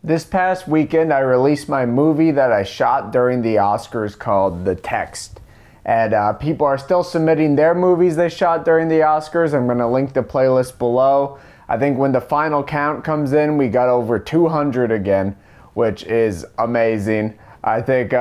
This past weekend, I released my movie that I shot during the Oscars called The Text. And people are still submitting their movies they shot during the Oscars. I'm going to link the playlist below. I think when the final count comes in, we got over 200 again, which is amazing. I think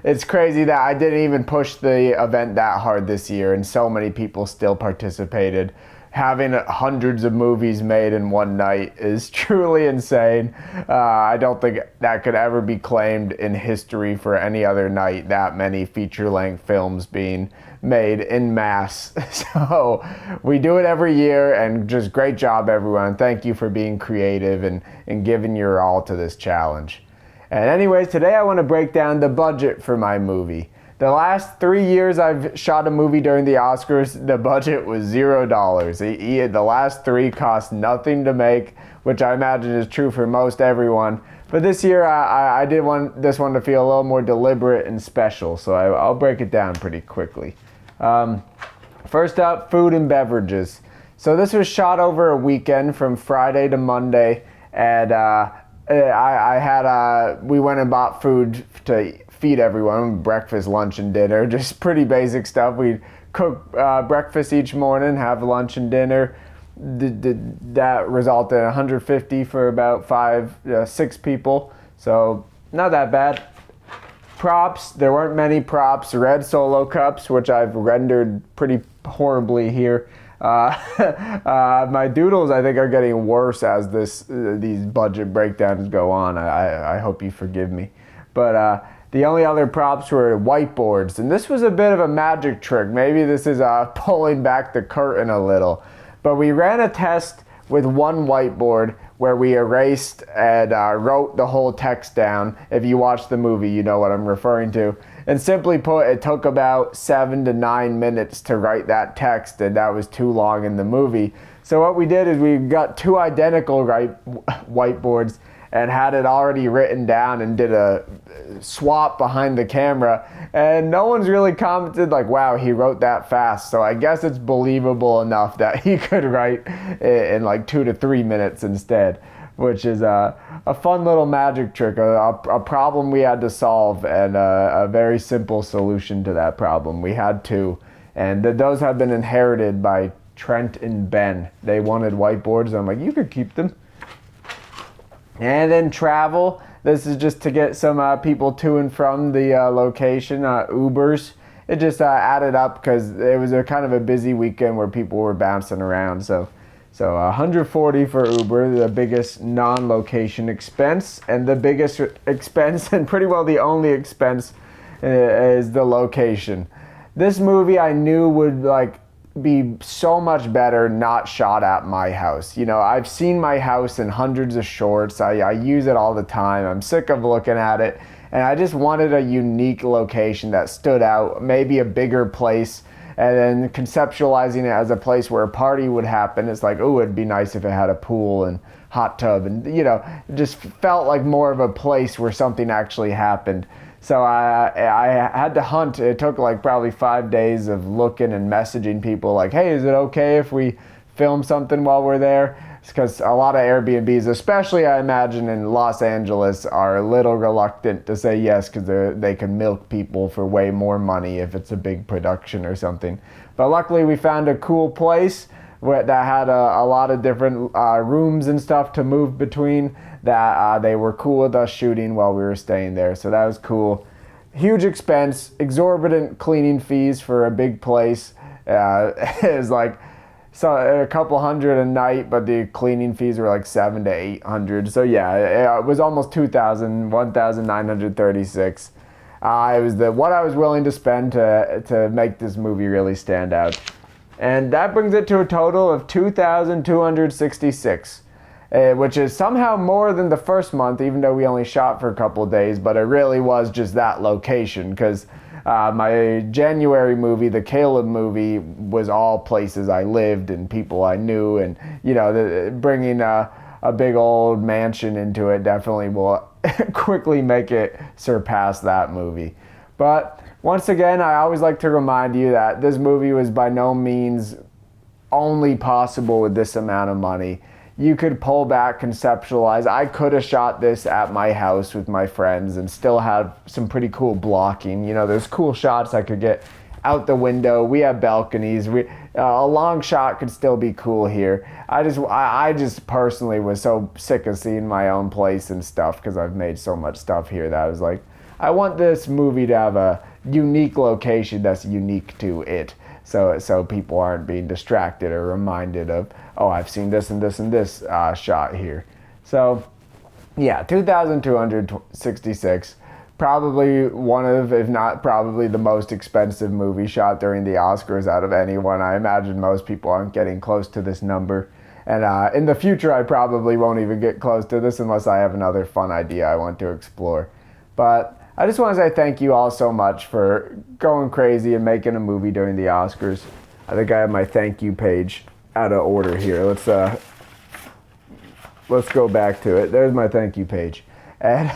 it's crazy that I didn't even push the event that hard this year, and so many people still participated. Having hundreds of movies made in one night is truly insane. I don't think that could ever be claimed in history for any other night, that many feature-length films being made en masse. So we do it every year, and just great job, everyone. Thank you for being creative and giving your all to this challenge. And anyways, today I want to break down the budget for my movie. The last 3 years I've shot a movie during the Oscars, the budget was $0. The last 3 cost nothing to make, which I imagine is true for most everyone. But this year I did want this one to feel a little more deliberate and special, so I'll break it down pretty quickly. First up, food and beverages. So this was shot over a weekend from Friday to Monday, and we went and bought food to feed everyone, breakfast, lunch, and dinner, just pretty basic stuff. We'd cook breakfast each morning, have lunch and dinner. That resulted in $150 for about 6 people, so not that bad. Props, there weren't many props. Red Solo cups, which I've rendered pretty horribly here. My doodles, I think, are getting worse as these budget breakdowns go on. I hope you forgive me. But the only other props were whiteboards, and this was a bit of a magic trick. Maybe this is pulling back the curtain a little. But we ran a test with one whiteboard where we erased and wrote the whole text down. If you watch the movie, you know what I'm referring to. And simply put, it took about 7 to 9 minutes to write that text, and that was too long in the movie. So what we did is we got 2 identical whiteboards and had it already written down and did a swap behind the camera. And no one's really commented like, wow, he wrote that fast. So I guess it's believable enough that he could write in like 2 to 3 minutes instead, which is a fun little magic trick, a problem we had to solve, and a very simple solution to that problem. We had 2, and those have been inherited by Trent and Ben. They wanted whiteboards, and I'm like, you could keep them. And then travel. This is just to get some people to and from the location, Ubers. It just added up because it was a kind of a busy weekend where people were bouncing around. So $140 for Uber, the biggest non-location expense, and the biggest expense, and pretty well the only expense, is the location. This movie I knew would be so much better not shot at my house. You know, I've seen my house in hundreds of shorts. I use it all the time. I'm sick of looking at it, and I just wanted a unique location that stood out, maybe a bigger place, and then conceptualizing it as a place where a party would happen. It's like, oh, it'd be nice if it had a pool and hot tub, and it just felt like more of a place where something actually happened. So I had to hunt. It took probably 5 days of looking and messaging people like, hey, is it okay if we film something while we're there? It's because a lot of Airbnbs, especially I imagine in Los Angeles, are a little reluctant to say yes because they can milk people for way more money if it's a big production or something. But luckily we found a cool place that had a lot of different rooms and stuff to move between, that they were cool with us shooting while we were staying there. So that was cool. Huge expense, exorbitant cleaning fees for a big place. It was a couple hundred a night, but the cleaning fees were $700 to $800. So yeah, it was almost $2,000, $1,936. It was what I was willing to spend to make this movie really stand out. And that brings it to a total of $2,266, which is somehow more than the first month, even though we only shot for a couple of days, but it really was just that location, because my January movie, the Caleb movie, was all places I lived and people I knew, and bringing a big old mansion into it definitely will quickly make it surpass that movie. But once again, I always like to remind you that this movie was by no means only possible with this amount of money. you could pull back, conceptualize. I could have shot this at my house with my friends and still have some pretty cool blocking. You know, there's cool shots I could get out the window. We have balconies. A long shot could still be cool here. I just personally was so sick of seeing my own place and stuff because I've made so much stuff here that I was like, I want this movie to have a unique location that's unique to it. So people aren't being distracted or reminded of, oh, I've seen this and this and this shot here. So yeah, 2,266. Probably one of, if not probably the most expensive movie shot during the Oscars out of anyone. I imagine most people aren't getting close to this number. And in the future, I probably won't even get close to this unless I have another fun idea I want to explore. But I just want to say thank you all so much for going crazy and making a movie during the Oscars. I think I have my thank you page out of order here. Let's go back to it. There's my thank you page. And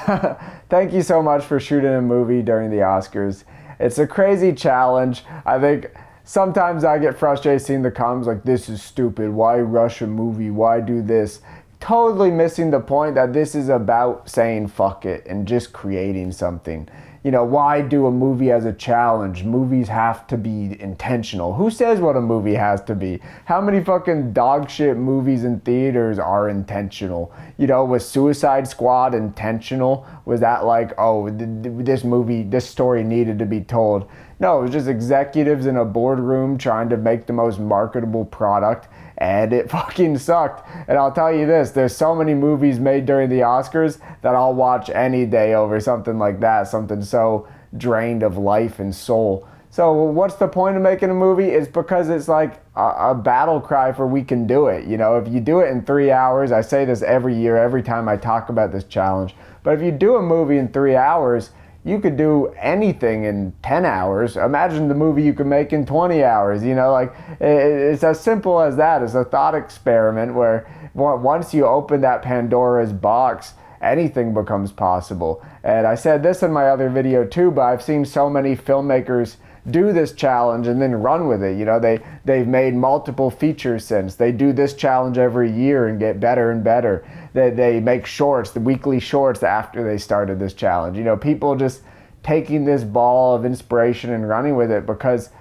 thank you so much for shooting a movie during the Oscars. It's a crazy challenge. I think sometimes I get frustrated seeing the comments like, this is stupid. Why rush a movie? Why do this? Totally missing the point that this is about saying fuck it and just creating something. You know, why do a movie as a challenge? Movies have to be intentional. Who says what a movie has to be? How many fucking dog shit movies in theaters are intentional? You know, was Suicide Squad intentional? Was that like, oh, this story needed to be told? No, it was just executives in a boardroom trying to make the most marketable product, and it fucking sucked. And I'll tell you this, there's so many movies made during the Oscars that I'll watch any day over something like that, something so drained of life and soul. So what's the point of making a movie? It's because it's like a battle cry for we can do it. You know, if you do it in 3 hours, I say this every year, every time I talk about this challenge, but if you do a movie in 3 hours, you could do anything in 10 hours. Imagine the movie you could make in 20 hours. You know, like, it's as simple as that. It's a thought experiment where once you open that Pandora's box, anything becomes possible. And I said this in my other video too, but I've seen so many filmmakers do this challenge and then run with it. You know, they've made multiple features since. They do this challenge every year and get better and better. They make shorts, the weekly shorts after they started this challenge. You know, people just taking this ball of inspiration and running with it because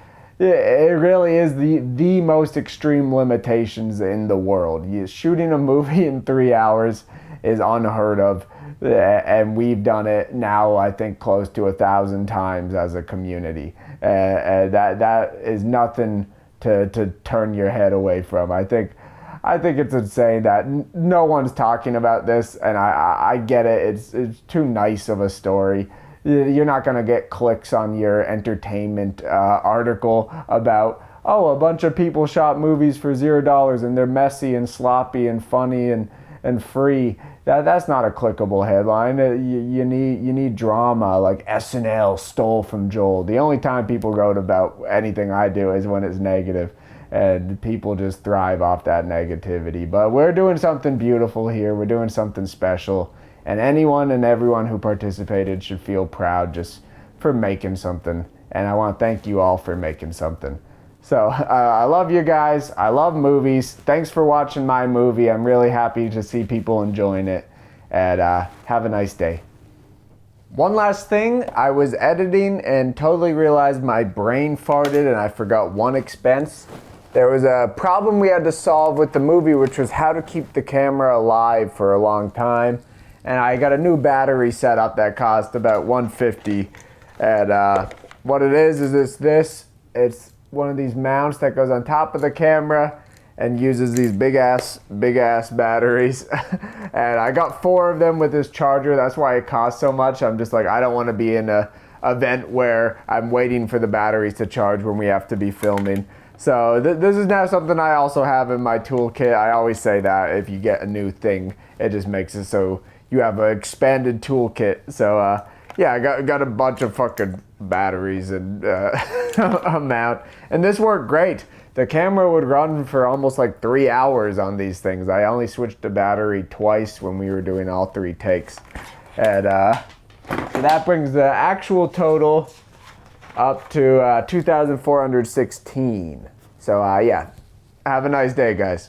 it really is the most extreme limitations in the world. Shooting a movie in 3 hours is unheard of. And we've done it now, I think, close to 1,000 times as a community. That is nothing to turn your head away from. I think it's insane that no one's talking about this, and I get it. It's too nice of a story. You're not going to get clicks on your entertainment article about, oh, a bunch of people shot movies for $0 and they're messy and sloppy and funny and free. That's not a clickable headline. You need drama, like SNL stole from Joel. The only time people wrote about anything I do is when it's negative, and people just thrive off that negativity. But we're doing something beautiful here. We're doing something special, and anyone and everyone who participated should feel proud just for making something. And I want to thank you all for making something. So I love you guys. I love movies. Thanks for watching my movie. I'm really happy to see people enjoying it. And have a nice day. One last thing, I was editing and totally realized my brain farted and I forgot one expense. There was a problem we had to solve with the movie, which was how to keep the camera alive for a long time. And I got a new battery set up that cost about $150. And what it is this. It's one of these mounts that goes on top of the camera and uses these big ass batteries. And I got 4 of them with this charger. That's why it costs so much. I'm just like, I don't want to be in a event where I'm waiting for the batteries to charge when we have to be filming. So this is now something I also have in my toolkit. I always say that if you get a new thing, it just makes it so you have an expanded toolkit. So yeah, I got a bunch of fucking batteries and a mount. And this worked great. The camera would run for almost like 3 hours on these things. I only switched the battery twice when we were doing all 3 takes. And so that brings the actual total up to 2,416. So yeah, have a nice day, guys.